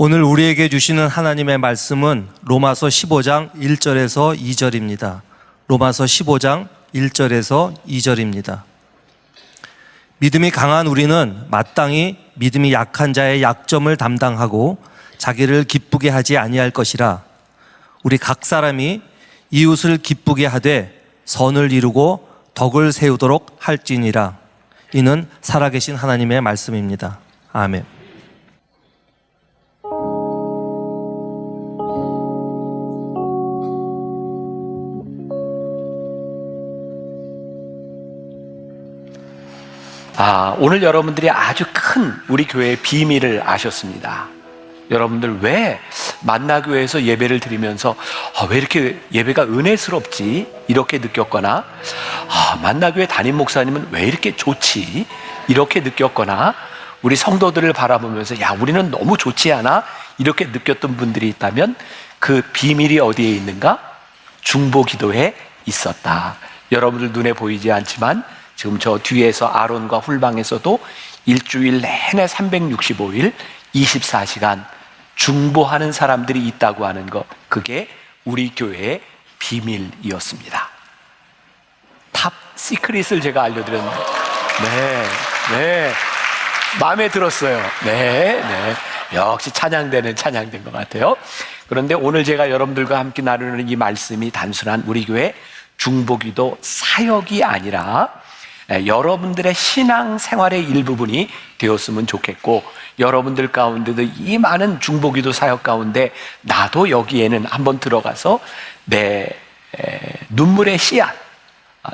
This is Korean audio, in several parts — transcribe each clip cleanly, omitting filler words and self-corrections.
오늘 우리에게 주시는 하나님의 말씀은 로마서 15장 1절에서 2절입니다. 로마서 15장 1절에서 2절입니다. 믿음이 강한 우리는 마땅히 믿음이 약한 자의 약점을 담당하고 자기를 기쁘게 하지 아니할 것이라. 우리 각 사람이 이웃을 기쁘게 하되 선을 이루고 덕을 세우도록 할지니라. 이는 살아계신 하나님의 말씀입니다. 아멘. 오늘 여러분들이 아주 큰 우리 교회의 비밀을 아셨습니다. 여러분들 왜 만나교회에서 예배를 드리면서 왜 이렇게 예배가 은혜스럽지? 이렇게 느꼈거나 만나교회 담임 목사님은 왜 이렇게 좋지? 이렇게 느꼈거나 우리 성도들을 바라보면서 우리는 너무 좋지 않아? 이렇게 느꼈던 분들이 있다면 그 비밀이 어디에 있는가? 중보기도의 있었다. 여러분들 눈에 보이지 않지만 지금 저 뒤에서 아론과 훌방에서도 일주일 내내 365일 24시간 중보하는 사람들이 있다고 하는 것, 그게 우리 교회의 비밀이었습니다. 탑 시크릿을 제가 알려드렸는데, 네, 마음에 들었어요. 네. 역시 찬양된 것 같아요. 그런데 오늘 제가 여러분들과 함께 나누는 이 말씀이 단순한 우리 교회 중보기도 사역이 아니라 여러분들의 신앙 생활의 일부분이 되었으면 좋겠고, 여러분들 가운데도 이 많은 중보기도 사역 가운데 나도 여기에는 한번 들어가서 내 눈물의 씨앗,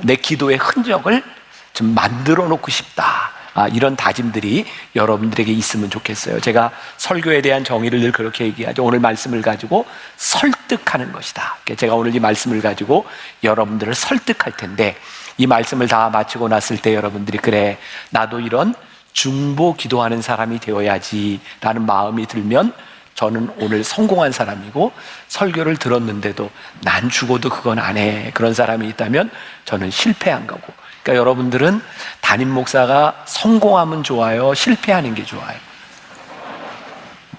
내 기도의 흔적을 좀 만들어 놓고 싶다. 이런 다짐들이 여러분들에게 있으면 좋겠어요. 제가 설교에 대한 정의를 늘 그렇게 얘기하죠. 오늘 말씀을 가지고 설득하는 것이다. 제가 오늘 이 말씀을 가지고 여러분들을 설득할 텐데, 이 말씀을 다 마치고 났을 때 여러분들이 그래, 나도 이런 중보 기도하는 사람이 되어야지 라는 마음이 들면 저는 오늘 성공한 사람이고, 설교를 들었는데도 난 죽어도 그건 안 해, 그런 사람이 있다면 저는 실패한 거고. 그러니까 여러분들은 담임 목사가 성공하면 좋아요, 실패하는 게 좋아요?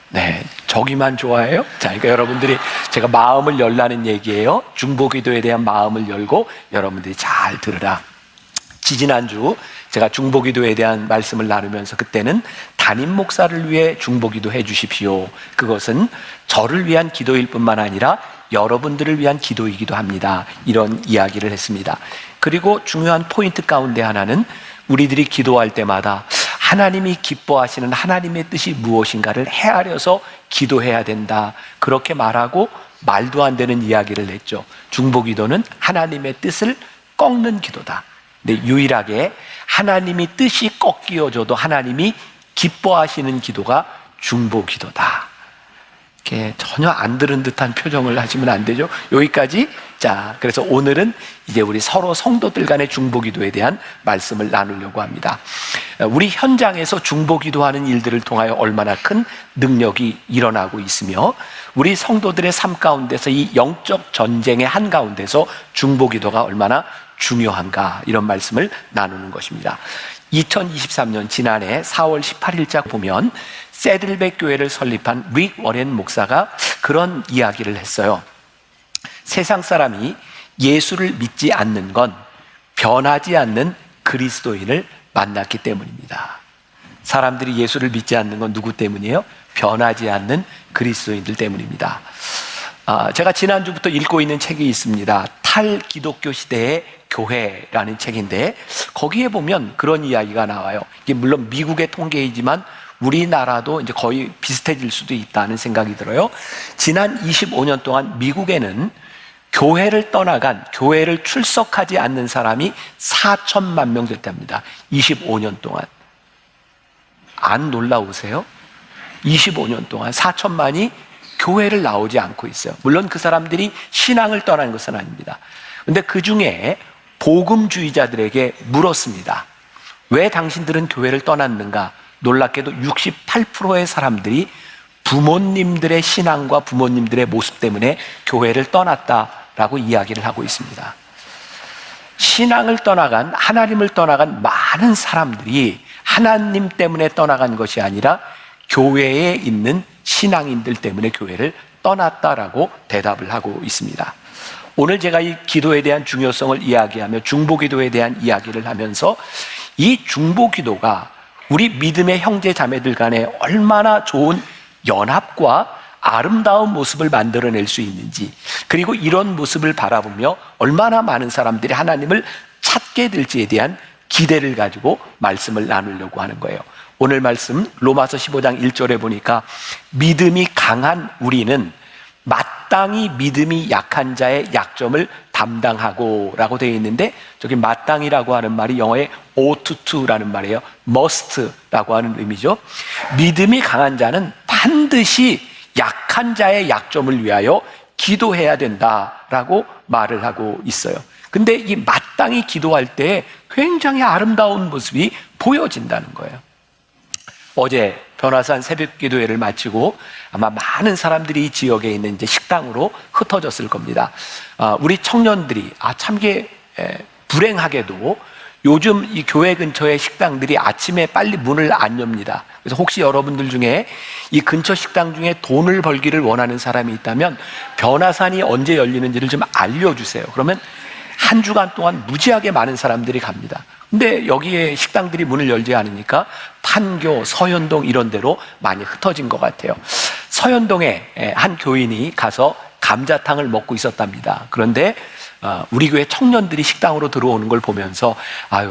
네, 저기만 좋아해요? 자, 그러니까 여러분들이, 제가 마음을 열라는 얘기예요. 중보기도에 대한 마음을 열고 여러분들이 잘 들으라. 지지난주 제가 중보기도에 대한 말씀을 나누면서 그때는 담임 목사를 위해 중보기도 해 주십시오, 그것은 저를 위한 기도일 뿐만 아니라 여러분들을 위한 기도이기도 합니다, 이런 이야기를 했습니다. 그리고 중요한 포인트 가운데 하나는 우리들이 기도할 때마다 하나님이 기뻐하시는 하나님의 뜻이 무엇인가를 헤아려서 기도해야 된다, 그렇게 말하고 말도 안 되는 이야기를 했죠. 중보기도는 하나님의 뜻을 꺾는 기도다. 근데 유일하게 하나님이 뜻이 꺾여져도 하나님이 기뻐하시는 기도가 중보기도다. 이렇게 전혀 안 들은 듯한 표정을 하시면 안 되죠. 여기까지. 자, 그래서 오늘은 이제 우리 서로 성도들 간의 중보기도에 대한 말씀을 나누려고 합니다. 우리 현장에서 중보기도하는 일들을 통하여 얼마나 큰 능력이 일어나고 있으며, 우리 성도들의 삶 가운데서 이 영적 전쟁의 한가운데서 중보기도가 얼마나 중요한가, 이런 말씀을 나누는 것입니다. 2023년 지난해 4월 18일자 보면 새들백 교회를 설립한 릭 워렌 목사가 그런 이야기를 했어요. 세상 사람이 예수를 믿지 않는 건 변하지 않는 그리스도인을 만났기 때문입니다. 사람들이 예수를 믿지 않는 건 누구 때문이에요? 변하지 않는 그리스도인들 때문입니다. 제가 지난주부터 읽고 있는 책이 있습니다. 탈기독교 시대의 교회라는 책인데, 거기에 보면 그런 이야기가 나와요. 이게 물론 미국의 통계이지만 우리나라도 이제 거의 비슷해질 수도 있다는 생각이 들어요. 지난 25년 동안 미국에는 교회를 떠나간, 교회를 출석하지 않는 사람이 4천만 명 됐답니다. 25년 동안. 안 놀라우세요? 25년 동안 4천만이 교회를 나오지 않고 있어요. 물론 그 사람들이 신앙을 떠난 것은 아닙니다. 그런데 그 중에 복음주의자들에게 물었습니다. 왜 당신들은 교회를 떠났는가? 놀랍게도 68%의 사람들이 부모님들의 신앙과 부모님들의 모습 때문에 교회를 떠났다라고 이야기를 하고 있습니다. 신앙을 떠나간, 하나님을 떠나간 많은 사람들이 하나님 때문에 떠나간 것이 아니라 교회에 있는 신앙인들 때문에 교회를 떠났다라고 대답을 하고 있습니다. 오늘 제가 이 기도에 대한 중요성을 이야기하며 중보기도에 대한 이야기를 하면서 이 중보기도가 우리 믿음의 형제 자매들 간에 얼마나 좋은 연합과 아름다운 모습을 만들어낼 수 있는지, 그리고 이런 모습을 바라보며 얼마나 많은 사람들이 하나님을 찾게 될지에 대한 기대를 가지고 말씀을 나누려고 하는 거예요. 오늘 말씀 로마서 15장 1절에 보니까 믿음이 강한 우리는 마땅히 믿음이 약한 자의 약점을 담당하고 라고 되어 있는데, 저기 마땅이라고 하는 말이 영어의 ought to라는 말이에요. must라고 하는 의미죠. 믿음이 강한 자는 반드시 약한 자의 약점을 위하여 기도해야 된다라고 말을 하고 있어요. 근데 이 마땅히 기도할 때 굉장히 아름다운 모습이 보여진다는 거예요. 어제 변화산 새벽기도회를 마치고 아마 많은 사람들이 이 지역에 있는 이제 식당으로 흩어졌을 겁니다. 우리 청년들이 참게 불행하게도 요즘 이 교회 근처의 식당들이 아침에 빨리 문을 안 엽니다. 그래서 혹시 여러분들 중에 이 근처 식당 중에 돈을 벌기를 원하는 사람이 있다면 변화산이 언제 열리는지를 좀 알려주세요. 그러면 한 주간 동안 무지하게 많은 사람들이 갑니다. 근데 여기에 식당들이 문을 열지 않으니까 판교, 서현동 이런 데로 많이 흩어진 것 같아요. 서현동에 한 교인이 가서 감자탕을 먹고 있었답니다. 그런데 우리 교회 청년들이 식당으로 들어오는 걸 보면서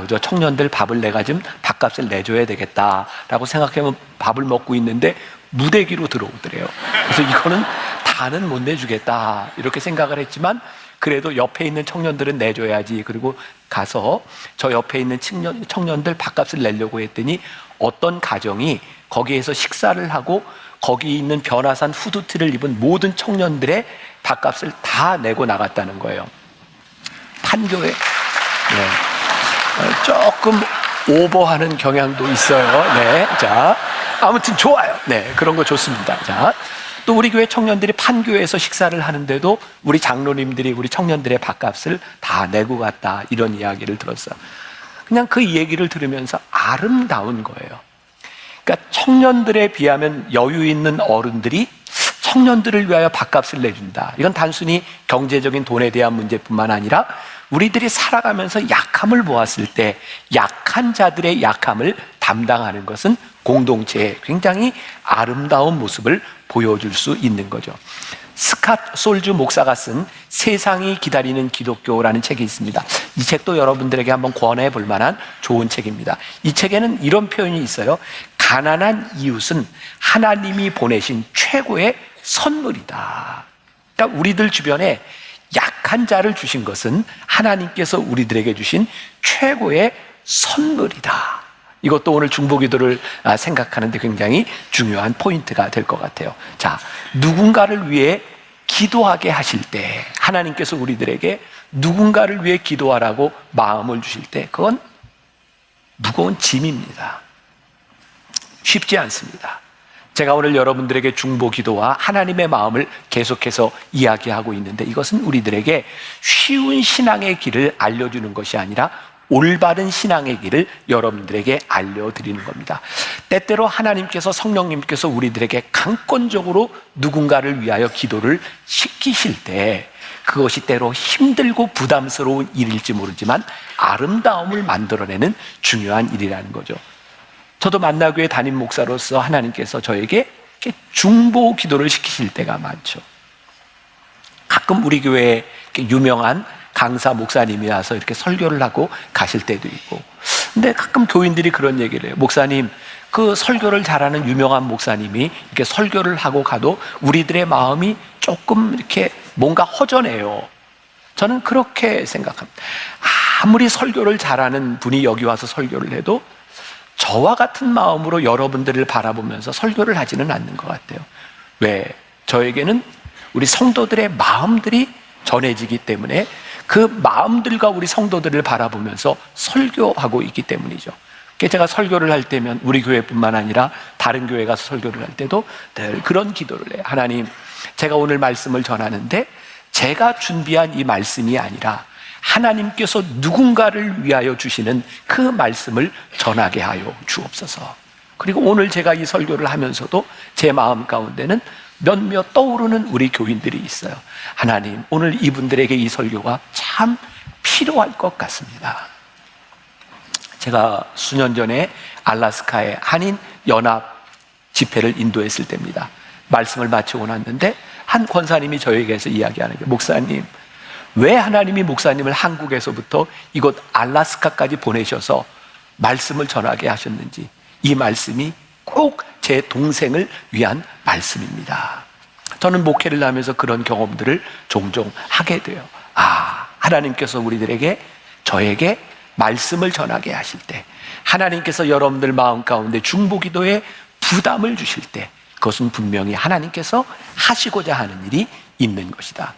저 청년들 밥을 내가 좀 밥값을 내줘야 되겠다라고 생각하면 밥을 먹고 있는데 무대기로 들어오더래요. 그래서 이거는 다는 못 내주겠다 이렇게 생각을 했지만 그래도 옆에 있는 청년들은 내줘야지. 그리고 가서 저 옆에 있는 청년들 밥값을 내려고 했더니 어떤 가정이 거기에서 식사를 하고 거기 있는 변화산 후드티를 입은 모든 청년들의 밥값을 다 내고 나갔다는 거예요. 판교에 조금 오버하는 경향도 있어요. 네, 자 아무튼 좋아요. 네, 그런 거 좋습니다. 자. 또 우리 교회 청년들이 판교에서 식사를 하는데도 우리 장로님들이 우리 청년들의 밥값을 다 내고 갔다 이런 이야기를 들었어요. 그냥 그 얘기를 들으면서 아름다운 거예요. 그러니까 청년들에 비하면 여유 있는 어른들이 청년들을 위하여 밥값을 내준다. 이건 단순히 경제적인 돈에 대한 문제뿐만 아니라 우리들이 살아가면서 약함을 보았을 때 약한 자들의 약함을 담당하는 것은 공동체의 굉장히 아름다운 모습을 보여줄 수 있는 거죠. 스캇 솔주 목사가 쓴 세상이 기다리는 기독교라는 책이 있습니다. 이 책도 여러분들에게 한번 권해 볼 만한 좋은 책입니다. 이 책에는 이런 표현이 있어요. 가난한 이웃은 하나님이 보내신 최고의 선물이다. 그러니까 우리들 주변에 약한 자를 주신 것은 하나님께서 우리들에게 주신 최고의 선물이다. 이것도 오늘 중보기도를 생각하는데 굉장히 중요한 포인트가 될 것 같아요. 자, 누군가를 위해 기도하게 하실 때 하나님께서 우리들에게 누군가를 위해 기도하라고 마음을 주실 때 그건 무거운 짐입니다. 쉽지 않습니다. 제가 오늘 여러분들에게 중보기도와 하나님의 마음을 계속해서 이야기하고 있는데 이것은 우리들에게 쉬운 신앙의 길을 알려주는 것이 아니라 올바른 신앙의 길을 여러분들에게 알려드리는 겁니다. 때때로 하나님께서 성령님께서 우리들에게 강권적으로 누군가를 위하여 기도를 시키실 때 그것이 때로 힘들고 부담스러운 일일지 모르지만 아름다움을 만들어내는 중요한 일이라는 거죠. 저도 만나교회 담임 목사로서 하나님께서 저에게 이렇게 중보 기도를 시키실 때가 많죠. 가끔 우리 교회에 유명한 강사 목사님이 와서 이렇게 설교를 하고 가실 때도 있고, 근데 가끔 교인들이 그런 얘기를 해요. 목사님, 그 설교를 잘하는 유명한 목사님이 이렇게 설교를 하고 가도 우리들의 마음이 조금 이렇게 뭔가 허전해요. 저는 그렇게 생각합니다. 아무리 설교를 잘하는 분이 여기 와서 설교를 해도 저와 같은 마음으로 여러분들을 바라보면서 설교를 하지는 않는 것 같아요. 왜? 저에게는 우리 성도들의 마음들이 전해지기 때문에 그 마음들과 우리 성도들을 바라보면서 설교하고 있기 때문이죠. 제가 설교를 할 때면 우리 교회뿐만 아니라 다른 교회 가서 설교를 할 때도 늘 그런 기도를 해요. 하나님, 제가 오늘 말씀을 전하는데 제가 준비한 이 말씀이 아니라 하나님께서 누군가를 위하여 주시는 그 말씀을 전하게 하여 주옵소서. 그리고 오늘 제가 이 설교를 하면서도 제 마음 가운데는 몇몇 떠오르는 우리 교인들이 있어요. 하나님, 오늘 이분들에게 이 설교가 참 필요할 것 같습니다. 제가 수년 전에 알래스카의 한인 연합 집회를 인도했을 때입니다. 말씀을 마치고 났는데 한 권사님이 저에게서 이야기하는 게, 목사님, 왜 하나님이 목사님을 한국에서부터 이곳 알래스카까지 보내셔서 말씀을 전하게 하셨는지, 이 말씀이 꼭 제 동생을 위한 말씀입니다. 저는 목회를 하면서 그런 경험들을 종종 하게 돼요. 하나님께서 우리들에게, 저에게 말씀을 전하게 하실 때, 하나님께서 여러분들 마음 가운데 중보기도에 부담을 주실 때 그것은 분명히 하나님께서 하시고자 하는 일이 있는 것이다.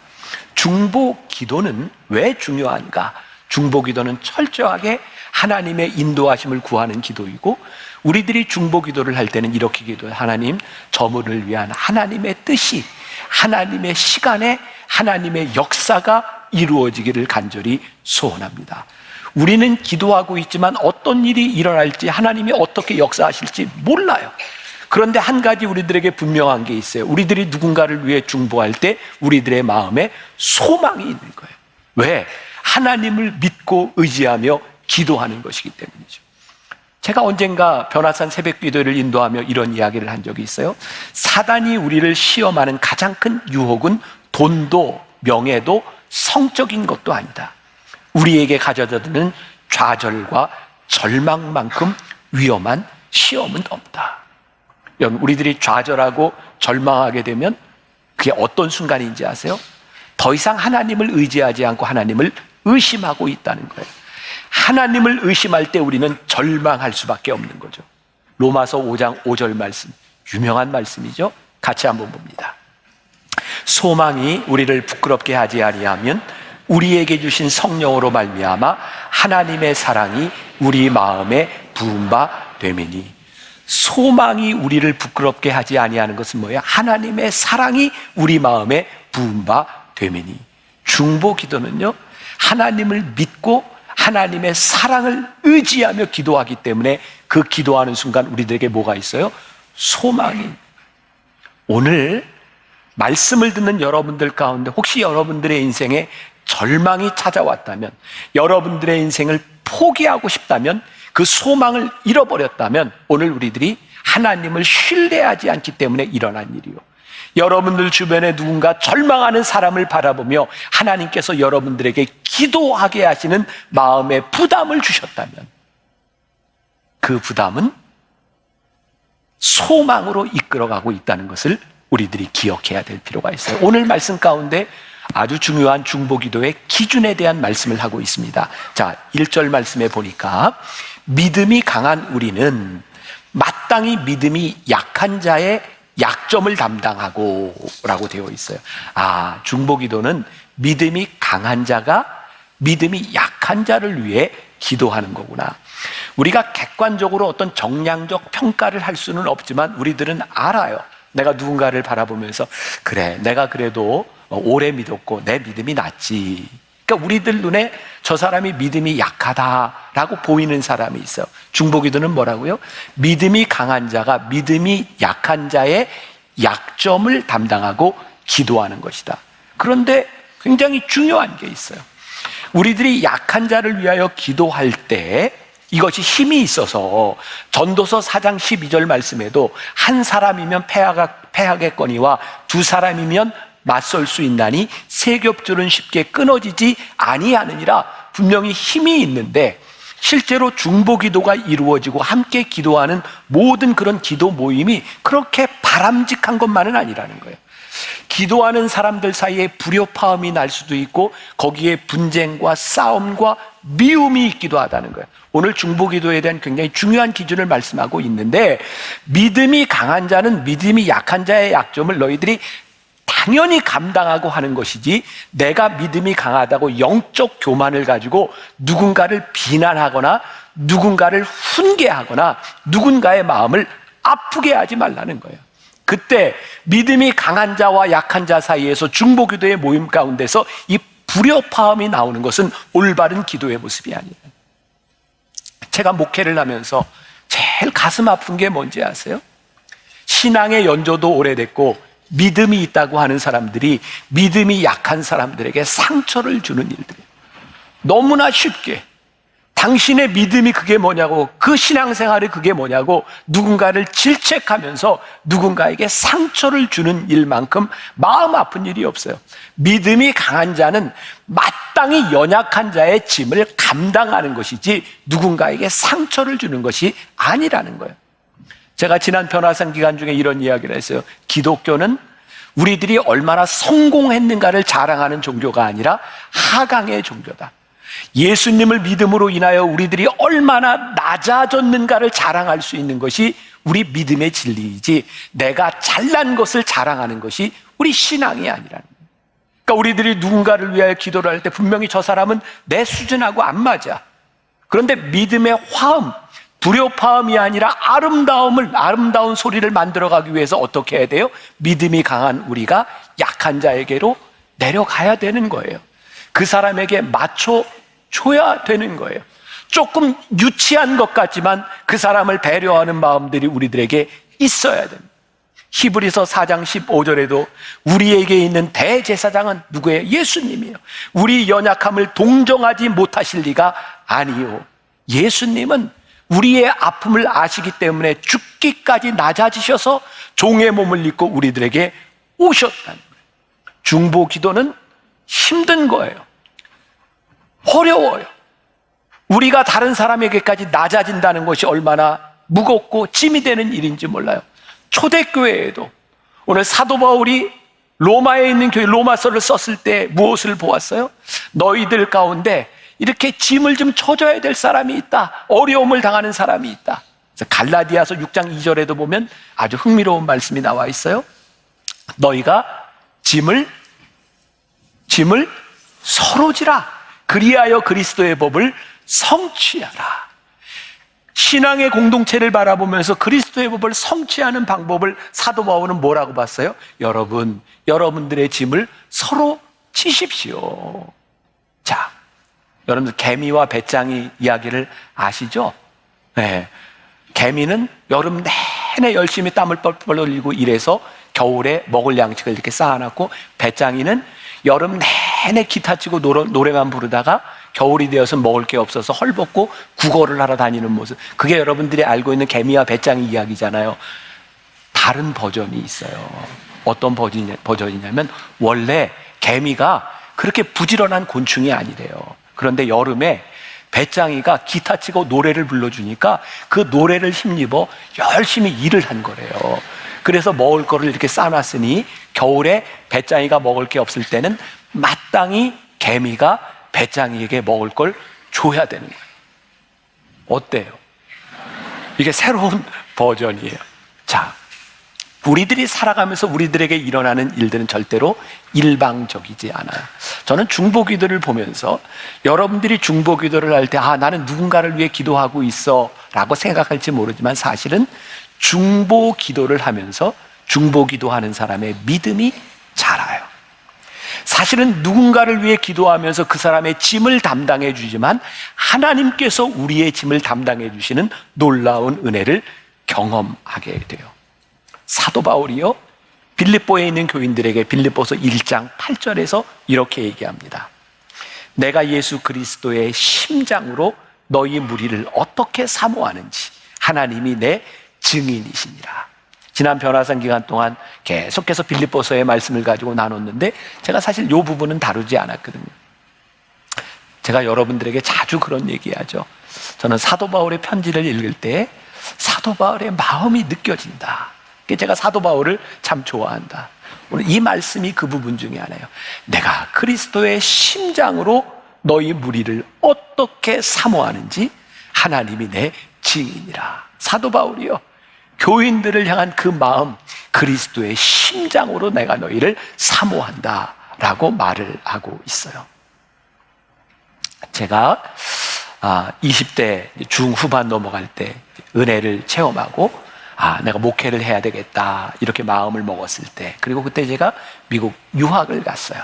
중보기도는 왜 중요한가? 중보기도는 철저하게 하나님의 인도하심을 구하는 기도이고, 우리들이 중보 기도를 할 때는 이렇게 기도해요. 하나님, 저물을 위한 하나님의 뜻이, 하나님의 시간에 하나님의 역사가 이루어지기를 간절히 소원합니다. 우리는 기도하고 있지만 어떤 일이 일어날지, 하나님이 어떻게 역사하실지 몰라요. 그런데 한 가지 우리들에게 분명한 게 있어요. 우리들이 누군가를 위해 중보할 때 우리들의 마음에 소망이 있는 거예요. 왜? 하나님을 믿고 의지하며 기도하는 것이기 때문이죠. 제가 언젠가 변화산 새벽 기도를 인도하며 이런 이야기를 한 적이 있어요. 사단이 우리를 시험하는 가장 큰 유혹은 돈도 명예도 성적인 것도 아니다. 우리에게 가져다 드는 좌절과 절망만큼 위험한 시험은 없다. 여러분, 우리들이 좌절하고 절망하게 되면 그게 어떤 순간인지 아세요? 더 이상 하나님을 의지하지 않고 하나님을 의심하고 있다는 거예요. 하나님을 의심할 때 우리는 절망할 수밖에 없는 거죠. 로마서 5장 5절 말씀, 유명한 말씀이죠. 같이 한번 봅니다. 소망이 우리를 부끄럽게 하지 아니하면 우리에게 주신 성령으로 말미암아 하나님의 사랑이 우리 마음에 부은 바 되매니. 소망이 우리를 부끄럽게 하지 아니하는 것은 뭐예요? 하나님의 사랑이 우리 마음에 부은 바 되매니. 중보 기도는요, 하나님을 믿고 하나님의 사랑을 의지하며 기도하기 때문에 그 기도하는 순간 우리들에게 뭐가 있어요? 소망이. 오늘 말씀을 듣는 여러분들 가운데 혹시 여러분들의 인생에 절망이 찾아왔다면, 여러분들의 인생을 포기하고 싶다면, 그 소망을 잃어버렸다면 오늘 우리들이 하나님을 신뢰하지 않기 때문에 일어난 일이요. 여러분들 주변에 누군가 절망하는 사람을 바라보며 하나님께서 여러분들에게 기도하게 하시는 마음의 부담을 주셨다면 그 부담은 소망으로 이끌어가고 있다는 것을 우리들이 기억해야 될 필요가 있어요. 오늘 말씀 가운데 아주 중요한 중보기도의 기준에 대한 말씀을 하고 있습니다. 자, 1절 말씀에 보니까 믿음이 강한 우리는 마땅히 믿음이 약한 자의 약점을 담당하고 라고 되어 있어요. 아, 중보기도는 믿음이 강한 자가 믿음이 약한 자를 위해 기도하는 거구나. 우리가 객관적으로 어떤 정량적 평가를 할 수는 없지만 우리들은 알아요. 내가 누군가를 바라보면서 그래, 내가 그래도 오래 믿었고 내 믿음이 낫지. 그러니까 우리들 눈에 저 사람이 믿음이 약하다라고 보이는 사람이 있어요. 중보기도는 뭐라고요? 믿음이 강한 자가 믿음이 약한 자의 약점을 담당하고 기도하는 것이다. 그런데 굉장히 중요한 게 있어요. 우리들이 약한 자를 위하여 기도할 때 이것이 힘이 있어서 전도서 4장 12절 말씀에도 한 사람이면 패하겠거니와 두 사람이면 맞설 수 있나니 세 겹줄은 쉽게 끊어지지 아니하느니라. 분명히 힘이 있는데 실제로 중보기도가 이루어지고 함께 기도하는 모든 그런 기도 모임이 그렇게 바람직한 것만은 아니라는 거예요. 기도하는 사람들 사이에 불협화음이 날 수도 있고 거기에 분쟁과 싸움과 미움이 있기도 하다는 거예요. 오늘 중보기도에 대한 굉장히 중요한 기준을 말씀하고 있는데 믿음이 강한 자는 믿음이 약한 자의 약점을 너희들이 당연히 감당하고 하는 것이지 내가 믿음이 강하다고 영적 교만을 가지고 누군가를 비난하거나 누군가를 훈계하거나 누군가의 마음을 아프게 하지 말라는 거예요. 그때 믿음이 강한 자와 약한 자 사이에서 중보기도의 모임 가운데서 이 불협화음이 나오는 것은 올바른 기도의 모습이 아니에요. 제가 목회를 하면서 제일 가슴 아픈 게 뭔지 아세요? 신앙의 연조도 오래됐고 믿음이 있다고 하는 사람들이 믿음이 약한 사람들에게 상처를 주는 일들이에요. 너무나 쉽게 당신의 믿음이 그게 뭐냐고, 그 신앙생활이 그게 뭐냐고 누군가를 질책하면서 누군가에게 상처를 주는 일만큼 마음 아픈 일이 없어요. 믿음이 강한 자는 마땅히 연약한 자의 짐을 감당하는 것이지 누군가에게 상처를 주는 것이 아니라는 거예요. 제가 지난 변화산 기간 중에 이런 이야기를 했어요. 기독교는 우리들이 얼마나 성공했는가를 자랑하는 종교가 아니라 하강의 종교다. 예수님을 믿음으로 인하여 우리들이 얼마나 낮아졌는가를 자랑할 수 있는 것이 우리 믿음의 진리이지 내가 잘난 것을 자랑하는 것이 우리 신앙이 아니라는 거예요. 그러니까 우리들이 누군가를 위하여 기도를 할 때 분명히 저 사람은 내 수준하고 안 맞아. 그런데 믿음의 화음, 불협화음이 아니라 아름다운 소리를 만들어가기 위해서 어떻게 해야 돼요? 믿음이 강한 우리가 약한 자에게로 내려가야 되는 거예요. 그 사람에게 맞춰줘야 되는 거예요. 조금 유치한 것 같지만 그 사람을 배려하는 마음들이 우리들에게 있어야 됩니다. 히브리서 4장 15절에도 우리에게 있는 대제사장은 누구예요? 예수님이에요. 우리 연약함을 동정하지 못하실 리가 아니요. 예수님은 우리의 아픔을 아시기 때문에 죽기까지 낮아지셔서 종의 몸을 입고 우리들에게 오셨다는 거예요. 중보 기도는 힘든 거예요. 어려워요. 우리가 다른 사람에게까지 낮아진다는 것이 얼마나 무겁고 짐이 되는 일인지 몰라요. 초대교회에도 오늘 사도 바울이 로마에 있는 교회 로마서를 썼을 때 무엇을 보았어요? 너희들 가운데 이렇게 짐을 좀 쳐줘야 될 사람이 있다. 어려움을 당하는 사람이 있다. 그래서 갈라디아서 6장 2절에도 보면 아주 흥미로운 말씀이 나와 있어요. 너희가 짐을 서로 지라. 그리하여 그리스도의 법을 성취하라. 신앙의 공동체를 바라보면서 그리스도의 법을 성취하는 방법을 사도 바울은 뭐라고 봤어요? 여러분들의 짐을 서로 지십시오. 자, 여러분들 개미와 배짱이 이야기를 아시죠? 네. 개미는 여름 내내 열심히 땀을 뻘뻘 흘리고 일해서 겨울에 먹을 양식을 이렇게 쌓아놨고, 배짱이는 여름 내내 기타 치고 노래만 부르다가 겨울이 되어서 먹을 게 없어서 헐벗고 구걸을 하러 다니는 모습, 그게 여러분들이 알고 있는 개미와 배짱이 이야기잖아요. 다른 버전이 있어요. 어떤 버전이냐면 원래 개미가 그렇게 부지런한 곤충이 아니래요. 그런데 여름에 배짱이가 기타 치고 노래를 불러주니까 그 노래를 힘입어 열심히 일을 한 거래요. 그래서 먹을 거를 이렇게 싸놨으니 겨울에 배짱이가 먹을 게 없을 때는 마땅히 개미가 배짱이에게 먹을 걸 줘야 되는 거예요. 어때요? 이게 새로운 버전이에요. 자, 우리들이 살아가면서 우리들에게 일어나는 일들은 절대로 일방적이지 않아요. 저는 중보기도를 보면서 여러분들이 중보기도를 할 때 나는 누군가를 위해 기도하고 있어 라고 생각할지 모르지만, 사실은 중보기도를 하면서 중보기도하는 사람의 믿음이 자라요. 사실은 누군가를 위해 기도하면서 그 사람의 짐을 담당해 주지만 하나님께서 우리의 짐을 담당해 주시는 놀라운 은혜를 경험하게 돼요. 사도 바울이요, 빌립보에 있는 교인들에게 빌립보서 1장 8절에서 이렇게 얘기합니다. 내가 예수 그리스도의 심장으로 너희 무리를 어떻게 사모하는지 하나님이 내 증인이시니라. 지난 변화산 기간 동안 계속해서 빌립보서의 말씀을 가지고 나눴는데 제가 사실 이 부분은 다루지 않았거든요. 제가 여러분들에게 자주 그런 얘기하죠. 저는 사도 바울의 편지를 읽을 때 사도 바울의 마음이 느껴진다. 제가 사도 바울을 참 좋아한다. 오늘 이 말씀이 그 부분 중에 하나예요. 내가 그리스도의 심장으로 너희 무리를 어떻게 사모하는지 하나님이 내 증인이라. 사도 바울이요, 교인들을 향한 그 마음, 그리스도의 심장으로 내가 너희를 사모한다 라고 말을 하고 있어요. 제가 20대 중후반 넘어갈 때 은혜를 체험하고 내가 목회를 해야 되겠다 이렇게 마음을 먹었을 때, 그리고 그때 제가 미국 유학을 갔어요.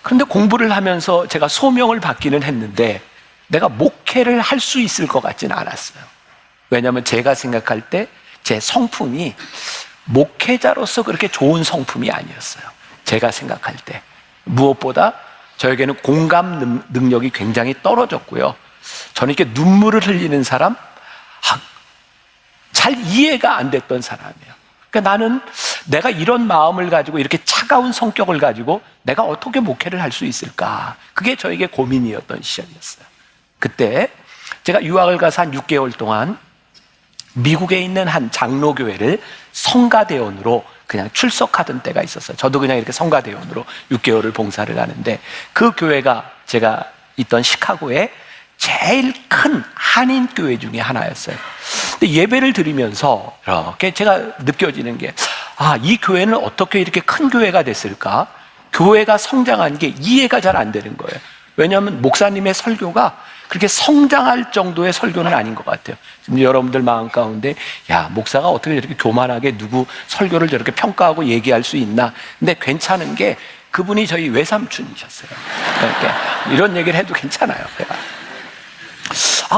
그런데 공부를 하면서 제가 소명을 받기는 했는데 내가 목회를 할 수 있을 것 같지는 않았어요. 왜냐하면 제가 생각할 때 제 성품이 목회자로서 그렇게 좋은 성품이 아니었어요. 제가 생각할 때 무엇보다 저에게는 공감 능력이 굉장히 떨어졌고요. 저는 이렇게 눈물을 흘리는 사람, 잘 이해가 안 됐던 사람이에요. 그러니까 나는 내가 이런 마음을 가지고 이렇게 차가운 성격을 가지고 내가 어떻게 목회를 할 수 있을까? 그게 저에게 고민이었던 시절이었어요. 그때 제가 유학을 가서 한 6개월 동안 미국에 있는 한 장로교회를 성가대원으로 그냥 출석하던 때가 있었어요. 저도 그냥 이렇게 성가대원으로 6개월을 봉사를 하는데, 그 교회가 제가 있던 시카고의 제일 큰 한인교회 중에 하나였어요. 근데 예배를 드리면서 이렇게 제가 느껴지는 게, 이 교회는 어떻게 이렇게 큰 교회가 됐을까? 교회가 성장한 게 이해가 잘 안 되는 거예요. 왜냐하면 목사님의 설교가 그렇게 성장할 정도의 설교는 아닌 것 같아요. 지금 여러분들 마음 가운데 야, 목사가 어떻게 이렇게 교만하게 누구 설교를 저렇게 평가하고 얘기할 수 있나. 근데 괜찮은 게 그분이 저희 외삼촌이셨어요. 그러니까 이런 얘기를 해도 괜찮아요. 제가.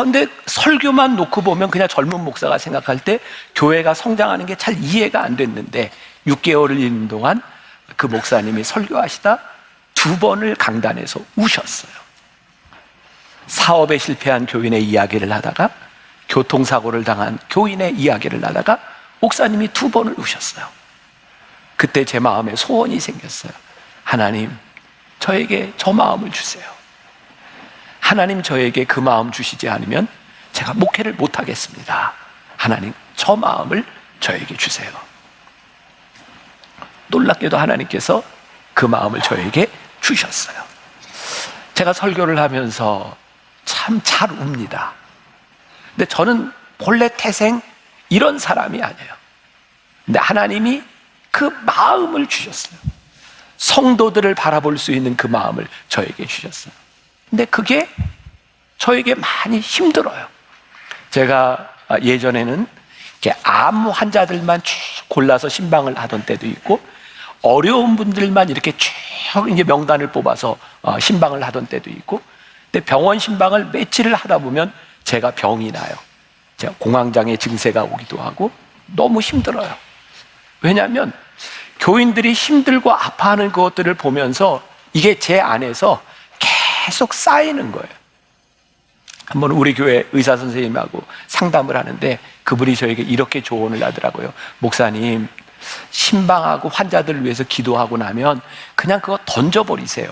근데 설교만 놓고 보면 그냥 젊은 목사가 생각할 때 교회가 성장하는 게 잘 이해가 안 됐는데 6개월을 있는 동안 그 목사님이 설교하시다 2번을 강단에서 우셨어요. 사업에 실패한 교인의 이야기를 하다가, 교통사고를 당한 교인의 이야기를 하다가 목사님이 2번을 우셨어요. 그때 제 마음에 소원이 생겼어요. 하나님, 저에게 저 마음을 주세요. 하나님, 저에게 그 마음 주시지 않으면 제가 목회를 못하겠습니다. 하나님, 저 마음을 저에게 주세요. 놀랍게도 하나님께서 그 마음을 저에게 주셨어요. 제가 설교를 하면서 참 잘 웁니다. 근데 저는 본래 태생 이런 사람이 아니에요. 근데 하나님이 그 마음을 주셨어요. 성도들을 바라볼 수 있는 그 마음을 저에게 주셨어요. 근데 그게 저에게 많이 힘들어요. 제가 예전에는 이렇게 암 환자들만 쭉 골라서 신방을 하던 때도 있고, 어려운 분들만 이렇게 쭉 이제 명단을 뽑아서 신방을 하던 때도 있고, 근데 병원 신방을 며칠을 하다 보면 제가 병이 나요. 제가 공황장애 증세가 오기도 하고 너무 힘들어요. 왜냐하면 교인들이 힘들고 아파하는 것들을 보면서 이게 제 안에서 계속 쌓이는 거예요. 한번 우리 교회 의사 선생님하고 상담을 하는데 그분이 저에게 이렇게 조언을 하더라고요. 목사님, 신방하고 환자들을 위해서 기도하고 나면 그냥 그거 던져버리세요.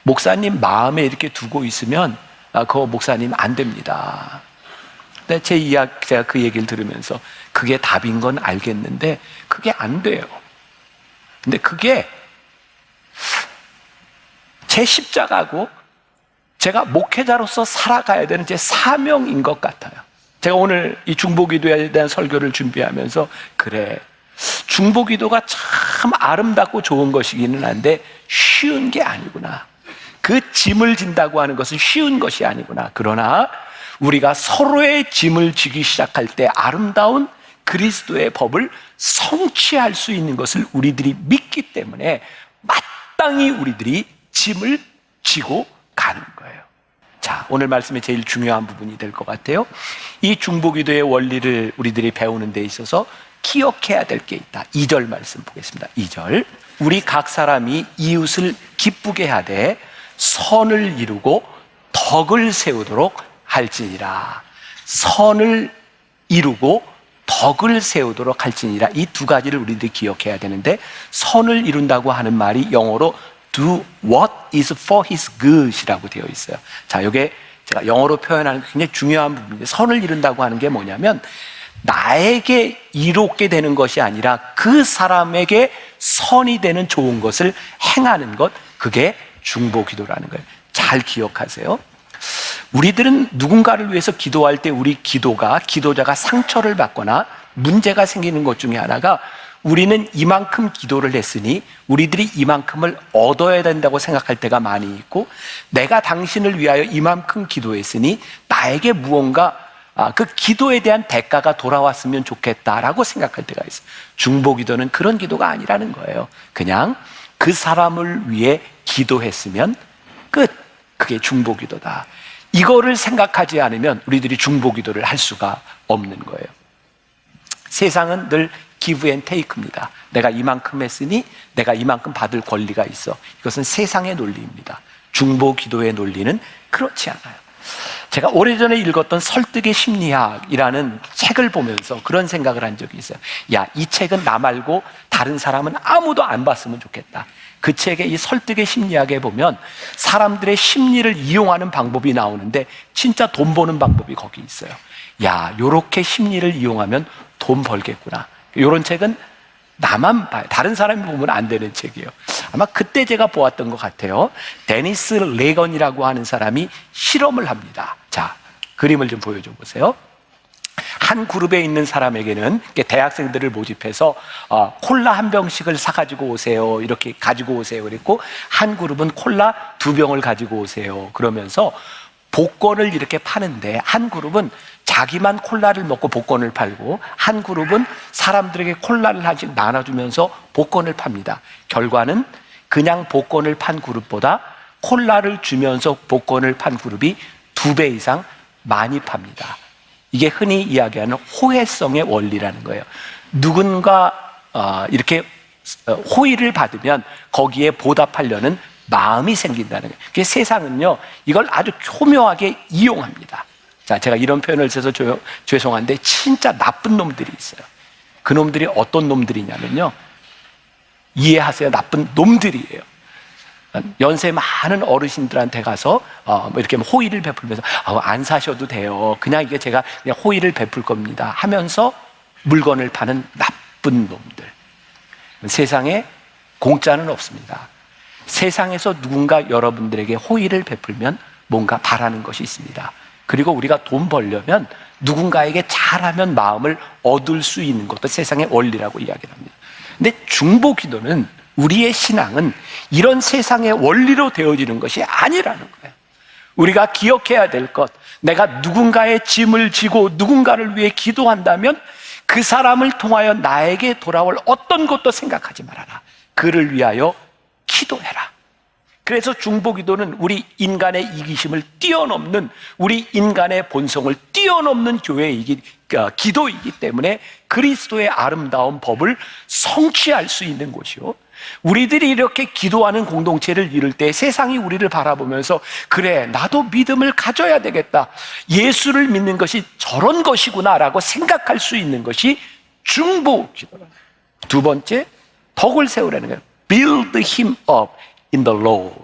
목사님 마음에 이렇게 두고 있으면 그거 목사님 안 됩니다. 근데 제가 그 얘기를 들으면서 그게 답인 건 알겠는데 그게 안 돼요. 근데 그게 제 십자가고 제가 목회자로서 살아가야 되는 제 사명인 것 같아요. 제가 오늘 이 중보기도에 대한 설교를 준비하면서 그래, 중보기도가 참 아름답고 좋은 것이기는 한데 쉬운 게 아니구나. 그 짐을 진다고 하는 것은 쉬운 것이 아니구나. 그러나 우리가 서로의 짐을 지기 시작할 때 아름다운 그리스도의 법을 성취할 수 있는 것을 우리들이 믿기 때문에 마땅히 우리들이 짐을 지고 가는 거예요. 자, 오늘 말씀의 제일 중요한 부분이 될 것 같아요. 이 중보기도의 원리를 우리들이 배우는 데 있어서 기억해야 될 게 있다. 2절 말씀 보겠습니다. 2절. 우리 각 사람이 이웃을 기쁘게 하되 선을 이루고 덕을 세우도록 할지니라. 선을 이루고 덕을 세우도록 할지니라. 이 두 가지를 우리들이 기억해야 되는데, 선을 이룬다고 하는 말이 영어로 do what is for his good이라고 되어 있어요. 자, 이게 제가 영어로 표현하는 게 굉장히 중요한 부분인데, 선을 이룬다고 하는 게 뭐냐면 나에게 이롭게 되는 것이 아니라 그 사람에게 선이 되는 좋은 것을 행하는 것, 그게 중보기도라는 거예요. 잘 기억하세요. 우리들은 누군가를 위해서 기도할 때 우리 기도자가 상처를 받거나 문제가 생기는 것 중에 하나가, 우리는 이만큼 기도를 했으니 우리들이 이만큼을 얻어야 된다고 생각할 때가 많이 있고, 내가 당신을 위하여 이만큼 기도했으니 나에게 무언가 그 기도에 대한 대가가 돌아왔으면 좋겠다라고 생각할 때가 있어요. 중보기도는 그런 기도가 아니라는 거예요. 그냥 그 사람을 위해 기도했으면 끝. 그게 중보기도다. 이거를 생각하지 않으면 우리들이 중보기도를 할 수가 없는 거예요. 세상은 늘 give and take입니다. 내가 이만큼 했으니 내가 이만큼 받을 권리가 있어. 이것은 세상의 논리입니다. 중보기도의 논리는 그렇지 않아요. 제가 오래전에 읽었던 설득의 심리학이라는 책을 보면서 그런 생각을 한 적이 있어요. 야, 이 책은 나 말고 다른 사람은 아무도 안 봤으면 좋겠다. 그 책의 이 설득의 심리학에 보면 사람들의 심리를 이용하는 방법이 나오는데 진짜 돈 버는 방법이 거기 있어요. 야, 요렇게 심리를 이용하면 돈 벌겠구나. 요런 책은 나만 봐요. 다른 사람이 보면 안 되는 책이에요. 아마 그때 제가 보았던 것 같아요. 데니스 레건이라고 하는 사람이 실험을 합니다. 자, 그림을 좀 보여줘 보세요. 한 그룹에 있는 사람에게는 대학생들을 모집해서 콜라 한 병씩을 사가지고 오세요. 이렇게 가지고 오세요. 그랬고, 한 그룹은 콜라 2병을 가지고 오세요. 그러면서 복권을 이렇게 파는데 한 그룹은 자기만 콜라를 먹고 복권을 팔고 한 그룹은 사람들에게 콜라를 하나씩 나눠주면서 복권을 팝니다. 결과는 그냥 복권을 판 그룹보다 콜라를 주면서 복권을 판 그룹이 2배 이상 많이 팝니다. 이게 흔히 이야기하는 호혜성의 원리라는 거예요. 누군가 이렇게 호의를 받으면 거기에 보답하려는 마음이 생긴다는 거예요. 그게 세상은요, 이걸 아주 교묘하게 이용합니다. 자, 제가 이런 표현을 써서 죄송한데 진짜 나쁜 놈들이 있어요. 그 놈들이 어떤 놈들이냐면요, 이해하세요. 나쁜 놈들이에요. 연세 많은 어르신들한테 가서 뭐 이렇게 호의를 베풀면서 안 사셔도 돼요. 그냥 이게 제가 그냥 호의를 베풀 겁니다 하면서 물건을 파는 나쁜 놈들. 세상에 공짜는 없습니다. 세상에서 누군가 여러분들에게 호의를 베풀면 뭔가 바라는 것이 있습니다. 그리고 우리가 돈 벌려면 누군가에게 잘하면 마음을 얻을 수 있는 것도 세상의 원리라고 이야기를 합니다. 근데 중보기도는, 우리의 신앙은 이런 세상의 원리로 되어지는 것이 아니라는 거예요. 우리가 기억해야 될 것, 내가 누군가의 짐을 지고 누군가를 위해 기도한다면 그 사람을 통하여 나에게 돌아올 어떤 것도 생각하지 말아라. 그를 위하여 기도해라. 그래서 중보기도는 우리 인간의 이기심을 뛰어넘는, 우리 인간의 본성을 뛰어넘는 기도이기 때문에 그리스도의 아름다운 법을 성취할 수 있는 곳이요, 우리들이 이렇게 기도하는 공동체를 이룰 때 세상이 우리를 바라보면서 그래, 나도 믿음을 가져야 되겠다, 예수를 믿는 것이 저런 것이구나 라고 생각할 수 있는 것이 중보기도입니다. 두 번째, 덕을 세우라는 거예요. Build him up in the Lord.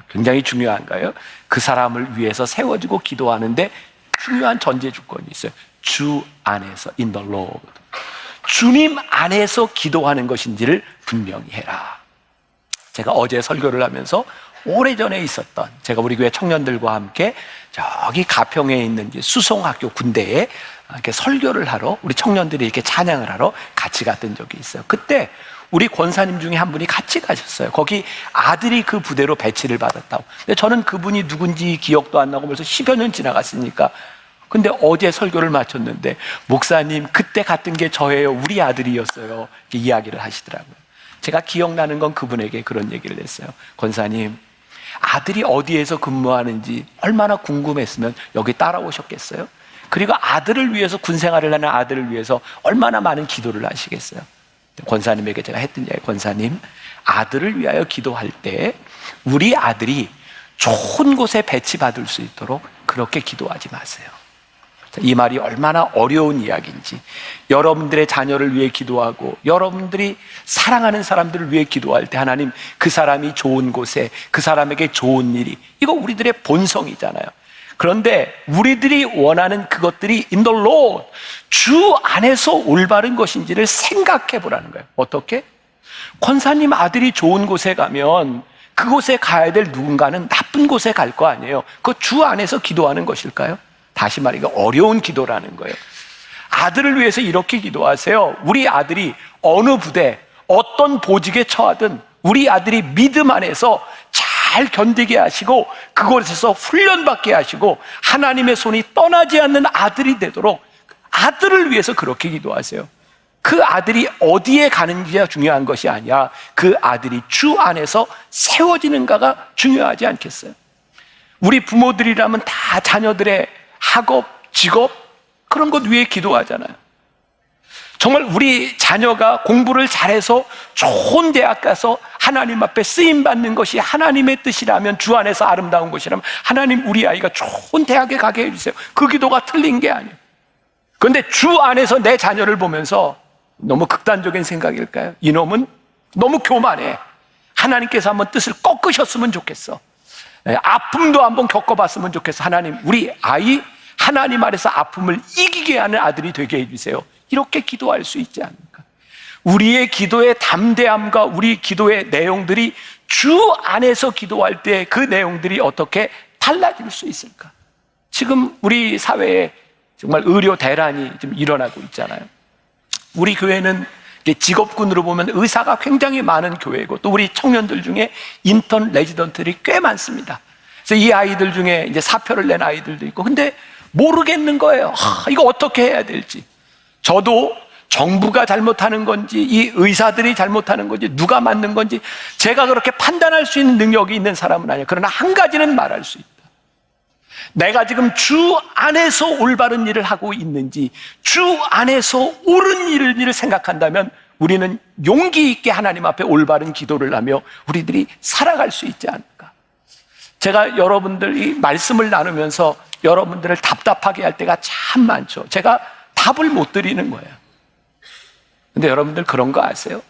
굉장히 중요한가요? 그 사람을 위해서 세워지고 기도하는데 중요한 전제 조건이 있어요. 주 안에서, in the Lord. 주님 안에서 기도하는 것인지를 분명히 해라. 제가 어제 설교를 하면서 오래전에 있었던, 제가 우리 교회 청년들과 함께 저기 가평에 있는 수송학교 군대에 이렇게 설교를 하러, 우리 청년들이 이렇게 찬양을 하러 같이 갔던 적이 있어요. 그때 우리 권사님 중에 한 분이 같이 가셨어요. 거기 아들이 그 부대로 배치를 받았다고. 근데 저는 그분이 누군지 기억도 안 나고 벌써 10여 년 지나갔으니까. 근데 어제 설교를 마쳤는데, 목사님 그때 갔던 게 저예요, 우리 아들이었어요, 이렇게 이야기를 하시더라고요. 제가 기억나는 건 그분에게 그런 얘기를 했어요. 권사님, 아들이 어디에서 근무하는지 얼마나 궁금했으면 여기 따라오셨겠어요? 그리고 아들을 위해서, 군생활을 하는 아들을 위해서 얼마나 많은 기도를 하시겠어요? 권사님에게 제가 했던 이야기, 권사님, 아들을 위하여 기도할 때 우리 아들이 좋은 곳에 배치받을 수 있도록 그렇게 기도하지 마세요. 이 말이 얼마나 어려운 이야기인지, 여러분들의 자녀를 위해 기도하고 여러분들이 사랑하는 사람들을 위해 기도할 때 하나님, 그 사람이 좋은 곳에, 그 사람에게 좋은 일이, 이거 우리들의 본성이잖아요. 그런데 우리들이 원하는 그것들이 in the Lord, 주 안에서 올바른 것인지를 생각해 보라는 거예요. 어떻게? 권사님 아들이 좋은 곳에 가면 그곳에 가야 될 누군가는 나쁜 곳에 갈 거 아니에요. 그거 주 안에서 기도하는 것일까요? 다시 말해, 어려운 기도라는 거예요. 아들을 위해서 이렇게 기도하세요. 우리 아들이 어느 부대, 어떤 보직에 처하든 우리 아들이 믿음 안에서 잘 견디게 하시고 그곳에서 훈련받게 하시고 하나님의 손이 떠나지 않는 아들이 되도록 아들을 위해서 그렇게 기도하세요. 그 아들이 어디에 가는지가 중요한 것이 아니야, 그 아들이 주 안에서 세워지는가가 중요하지 않겠어요? 우리 부모들이라면 다 자녀들의 학업, 직업, 그런 것 위해 기도하잖아요. 정말 우리 자녀가 공부를 잘해서 좋은 대학 가서 하나님 앞에 쓰임받는 것이 하나님의 뜻이라면, 주 안에서 아름다운 것이라면, 하나님 우리 아이가 좋은 대학에 가게 해주세요. 그 기도가 틀린 게 아니에요. 그런데 주 안에서 내 자녀를 보면서 너무 극단적인 생각일까요? 이놈은 너무 교만해, 하나님께서 한번 뜻을 꺾으셨으면 좋겠어, 아픔도 한번 겪어봤으면 좋겠어, 하나님 우리 아이 하나님 아래서 아픔을 이기게 하는 아들이 되게 해주세요. 이렇게 기도할 수 있지 않을까? 우리의 기도의 담대함과 우리 기도의 내용들이 주 안에서 기도할 때 그 내용들이 어떻게 달라질 수 있을까? 지금 우리 사회에 정말 의료 대란이 좀 일어나고 있잖아요. 우리 교회는 직업군으로 보면 의사가 굉장히 많은 교회고, 또 우리 청년들 중에 인턴 레지던트들이 꽤 많습니다. 그래서 이 아이들 중에 이제 사표를 낸 아이들도 있고, 근데 모르겠는 거예요. 이거 어떻게 해야 될지. 저도 정부가 잘못하는 건지, 이 의사들이 잘못하는 건지, 누가 맞는 건지, 제가 그렇게 판단할 수 있는 능력이 있는 사람은 아니에요. 그러나 한 가지는 말할 수 있다. 내가 지금 주 안에서 올바른 일을 하고 있는지, 주 안에서 옳은 일을 생각한다면 우리는 용기 있게 하나님 앞에 올바른 기도를 하며 우리들이 살아갈 수 있지 않을까. 제가 여러분들 이 말씀을 나누면서 여러분들을 답답하게 할 때가 참 많죠. 제가 답을 못 드리는 거예요. 근데 여러분들 그런 거 아세요?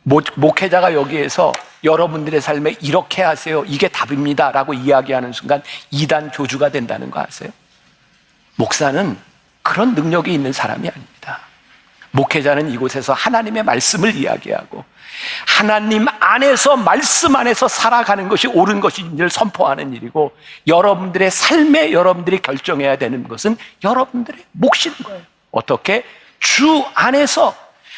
목회자가 여기에서 여러분들의 삶에 이렇게 하세요, 이게 답입니다 라고 이야기하는 순간 이단 교주가 된다는 거 아세요? 목사는 그런 능력이 있는 사람이 아닙니다. 목회자는 이곳에서 하나님의 말씀을 이야기하고 하나님 안에서, 말씀 안에서 살아가는 것이 옳은 것인지를 선포하는 일이고, 여러분들의 삶에 여러분들이 결정해야 되는 것은 여러분들의 몫인 거예요. 어떻게? 주 안에서,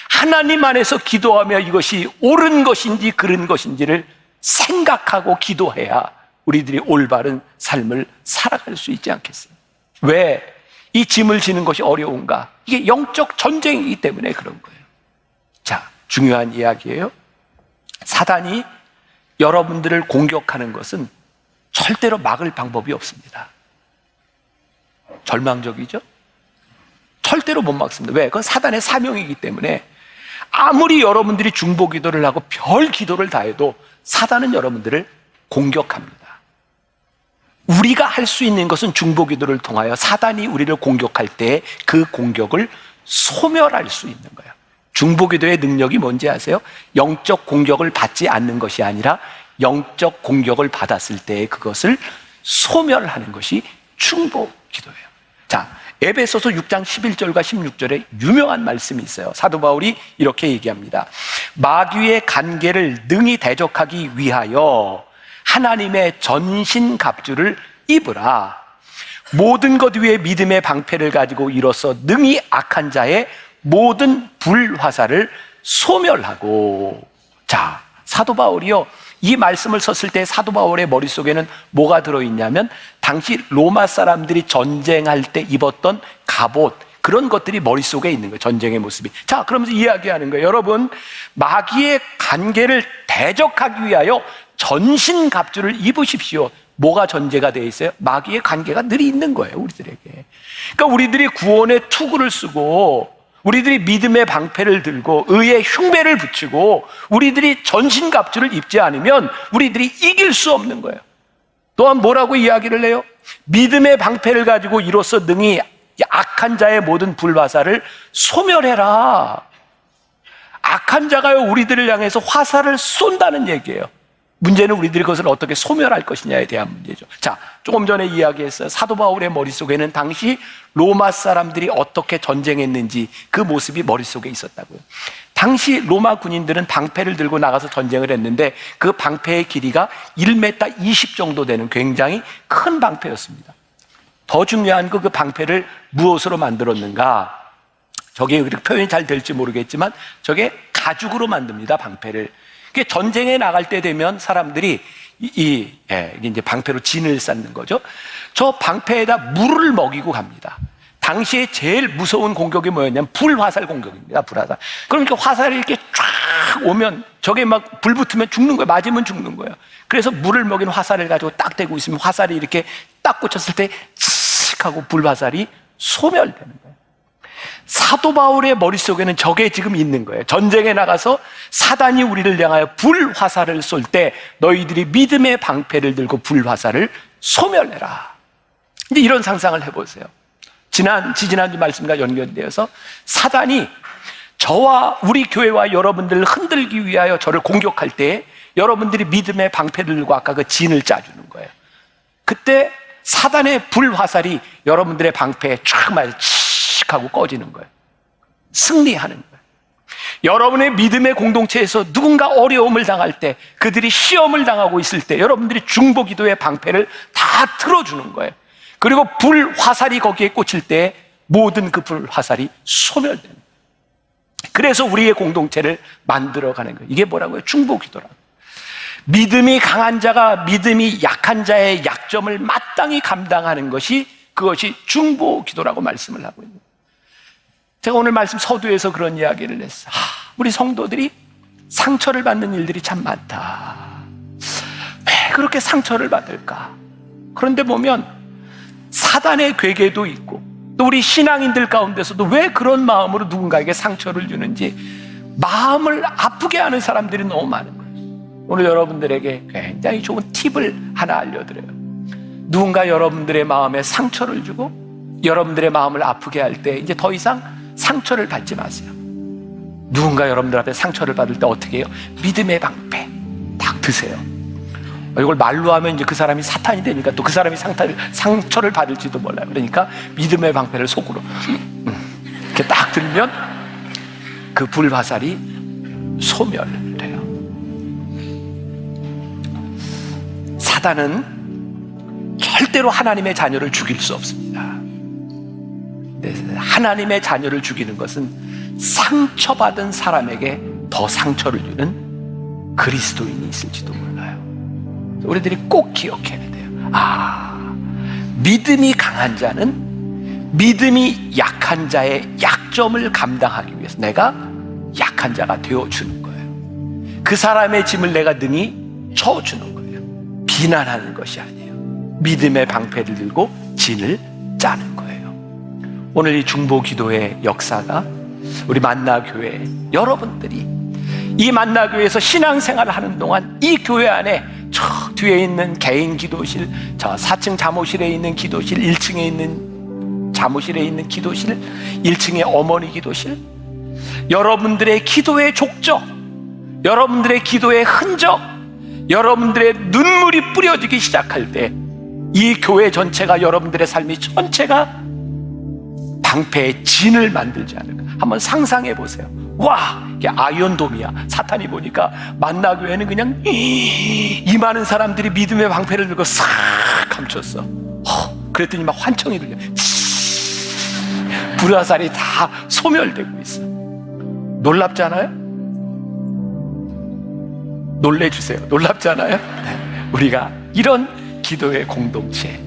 하나님 안에서 기도하며 이것이 옳은 것인지 그른 것인지를 생각하고 기도해야 우리들이 올바른 삶을 살아갈 수 있지 않겠어요? 왜 이 짐을 지는 것이 어려운가? 이게 영적 전쟁이기 때문에 그런 거예요. 자, 중요한 이야기예요. 사단이 여러분들을 공격하는 것은 절대로 막을 방법이 없습니다. 절망적이죠? 절대로 못 막습니다. 왜? 그건 사단의 사명이기 때문에 아무리 여러분들이 중보 기도를 하고 별 기도를 다해도 사단은 여러분들을 공격합니다. 우리가 할 수 있는 것은 중보 기도를 통하여 사단이 우리를 공격할 때 그 공격을 소멸할 수 있는 거예요. 중보 기도의 능력이 뭔지 아세요? 영적 공격을 받지 않는 것이 아니라 영적 공격을 받았을 때 그것을 소멸하는 것이 중보 기도예요. 자, 에베소서 6장 11절과 16절에 유명한 말씀이 있어요. 사도 바울이 이렇게 얘기합니다. 마귀의 간계를 능히 대적하기 위하여 하나님의 전신갑주를 입으라. 모든 것 위에 믿음의 방패를 가지고 이로써 능히 악한 자의 모든 불화살을 소멸하고. 자, 사도 바울이요, 이 말씀을 썼을 때 사도 바울의 머릿속에는 뭐가 들어있냐면 당시 로마 사람들이 전쟁할 때 입었던 갑옷, 그런 것들이 머릿속에 있는 거예요. 전쟁의 모습이. 자, 그러면서 이야기하는 거예요. 여러분, 마귀의 간계를 대적하기 위하여 전신갑주를 입으십시오. 뭐가 전제가 되어 있어요? 마귀의 관계가 늘 있는 거예요, 우리들에게. 그러니까 우리들이 구원의 투구를 쓰고, 우리들이 믿음의 방패를 들고 의의 흉배를 붙이고 우리들이 전신갑주를 입지 않으면 우리들이 이길 수 없는 거예요. 또한 뭐라고 이야기를 해요? 믿음의 방패를 가지고 이로써 능히 악한 자의 모든 불화살을 소멸해라. 악한 자가요, 우리들을 향해서 화살을 쏜다는 얘기예요. 문제는 우리들이 그것을 어떻게 소멸할 것이냐에 대한 문제죠. 자, 조금 전에 이야기했어요. 사도 바울의 머릿속에는 당시 로마 사람들이 어떻게 전쟁했는지 그 모습이 머릿속에 있었다고요. 당시 로마 군인들은 방패를 들고 나가서 전쟁을 했는데 그 방패의 길이가 1m 20 정도 되는 굉장히 큰 방패였습니다. 더 중요한 그 방패를 무엇으로 만들었는가? 저게 그렇게 표현이 잘 될지 모르겠지만 저게 가죽으로 만듭니다, 방패를. 전쟁에 나갈 때 되면 사람들이 이제 방패로 진을 쌓는 거죠. 저 방패에다 물을 먹이고 갑니다. 당시에 제일 무서운 공격이 뭐였냐면 불화살 공격입니다. 불화살. 그러니까 화살이 이렇게 쫙 오면 저게 막 불 붙으면 죽는 거예요. 맞으면 죽는 거예요. 그래서 물을 먹인 화살을 가지고 딱 대고 있으면 화살이 이렇게 딱 꽂혔을 때 칙 하고 불화살이 소멸되는 거예요. 사도 바울의 머릿속에는 저게 지금 있는 거예요. 전쟁에 나가서 사단이 우리를 향하여 불화살을 쏠 때 너희들이 믿음의 방패를 들고 불화살을 소멸해라. 이제 이런 상상을 해보세요. 지지난주 말씀과 연결되어서 사단이 저와 우리 교회와 여러분들을 흔들기 위하여 저를 공격할 때 여러분들이 믿음의 방패를 들고 아까 그 진을 짜주는 거예요. 그때 사단의 불화살이 여러분들의 방패에 쫙 맞아 하고 꺼지는 거예요. 승리하는 거예요. 여러분의 믿음의 공동체에서 누군가 어려움을 당할 때, 그들이 시험을 당하고 있을 때 여러분들이 중보 기도의 방패를 다 틀어주는 거예요. 그리고 불화살이 거기에 꽂힐 때 모든 그 불화살이 소멸되는 거예요. 그래서 우리의 공동체를 만들어가는 거예요. 이게 뭐라고요? 중보 기도라고. 믿음이 강한 자가 믿음이 약한 자의 약점을 마땅히 감당하는 것이, 그것이 중보 기도라고 말씀을 하고 있는 거예요. 제가 오늘 말씀 서두에서 그런 이야기를 했어요. 우리 성도들이 상처를 받는 일들이 참 많다. 왜 그렇게 상처를 받을까? 그런데 보면 사단의 괴계도 있고, 또 우리 신앙인들 가운데서도 왜 그런 마음으로 누군가에게 상처를 주는지 마음을 아프게 하는 사람들이 너무 많은 거예요. 오늘 여러분들에게 굉장히 좋은 팁을 하나 알려드려요. 누군가 여러분들의 마음에 상처를 주고 여러분들의 마음을 아프게 할 때 이제 더 이상 상처를 받지 마세요. 누군가 여러분들 앞에 상처를 받을 때 어떻게 해요? 믿음의 방패 딱 드세요. 이걸 말로 하면 이제 그 사람이 사탄이 되니까 또 그 사람이 상처를 받을지도 몰라요. 그러니까 믿음의 방패를 속으로 이렇게 딱 들면 그 불화살이 소멸돼요. 사단은 절대로 하나님의 자녀를 죽일 수 없습니다. 하나님의 자녀를 죽이는 것은 상처받은 사람에게 더 상처를 주는 그리스도인이 있을지도 몰라요. 우리들이 꼭 기억해야 돼요. 믿음이 강한 자는 믿음이 약한 자의 약점을 감당하기 위해서 내가 약한 자가 되어주는 거예요. 그 사람의 짐을 내가 능히 져주는 거예요. 비난하는 것이 아니에요. 믿음의 방패를 들고 진을 짜는 거예요. 오늘 이 중보 기도의 역사가 우리 만나교회 여러분들이 이 만나교회에서 신앙생활을 하는 동안 이 교회 안에 저 뒤에 있는 개인 기도실, 저 4층 잠옷실에 있는 기도실, 1층에 있는 잠옷실에 있는 기도실, 1층의 어머니 기도실, 여러분들의 기도의 족적, 여러분들의 기도의 흔적, 여러분들의 눈물이 뿌려지기 시작할 때 이 교회 전체가, 여러분들의 삶이 전체가 방패의 진을 만들지 않을까. 한번 상상해 보세요. 와, 이게 아이언돔이야. 사탄이 보니까 만나교회는 그냥 이 많은 사람들이 믿음의 방패를 들고 싹 감췄어. 그랬더니 막 환청이 들려. 불화살이 다 소멸되고 있어. 놀랍지 않아요? 놀래주세요. 놀랍지 않아요? 우리가 이런 기도의 공동체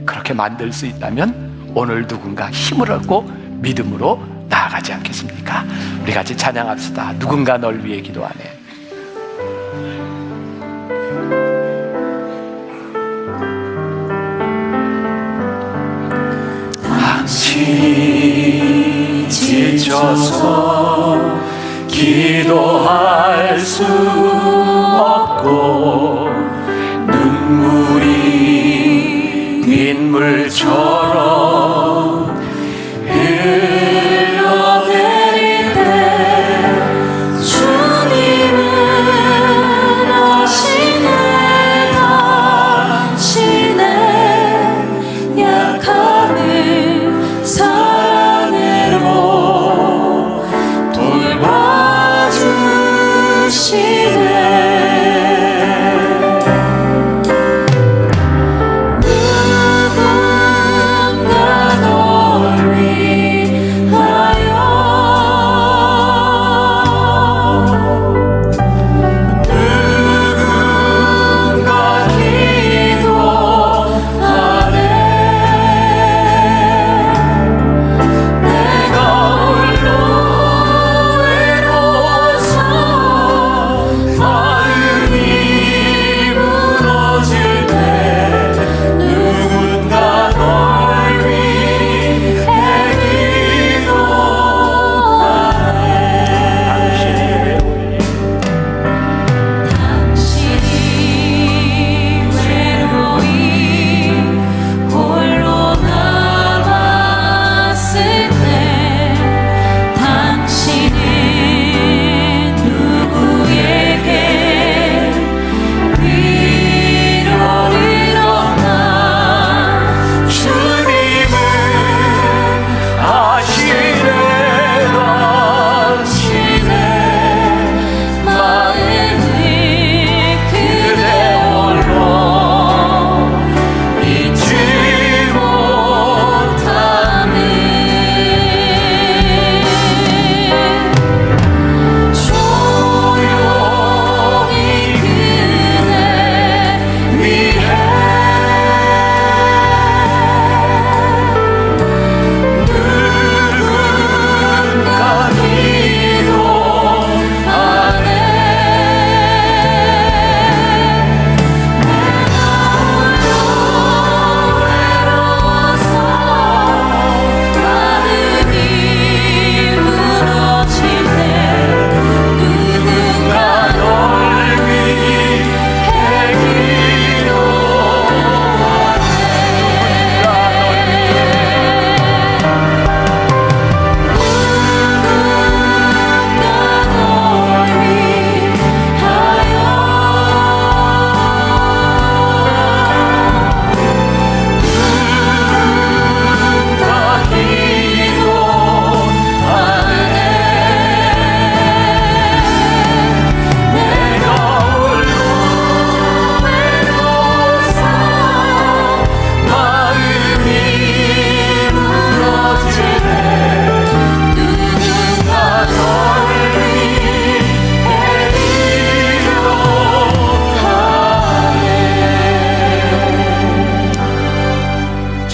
그렇게 만들 수 있다면 오늘 누군가 힘을 얻고 믿음으로 나아가지 않겠습니까? 우리 같이 찬양합시다. 누군가 널 위해 기도하네. 당신이 지쳐서 기도할 수 없고 눈물이 빗물처럼 흘러내릴 때 주님은 아시네 당신의 약함을 사랑으로 돌봐주시네. 누군가 너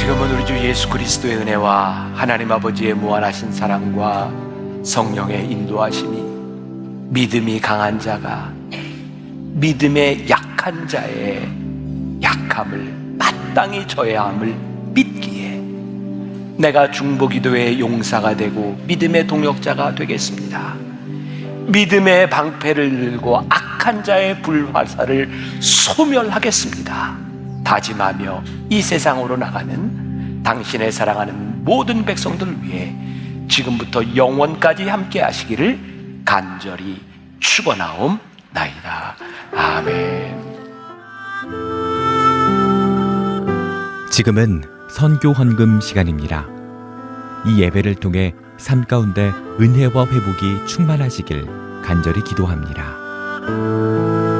지금은 우리 주 예수 그리스도의 은혜와 하나님 아버지의 무한하신 사랑과 성령의 인도하심이 믿음이 강한 자가 믿음의 약한 자의 약함을 마땅히 져야 함을 믿기에 내가 중보기도의 용사가 되고 믿음의 동역자가 되겠습니다. 믿음의 방패를 들고 악한 자의 불화살을 소멸하겠습니다. 다짐하며 이 세상으로 나가는 당신의 사랑하는 모든 백성들을 위해 지금부터 영원까지 함께 하시기를 간절히 축원하옵나이다. 아멘. 지금은 선교 헌금 시간입니다. 이 예배를 통해 삶 가운데 은혜와 회복이 충만하시길 간절히 기도합니다.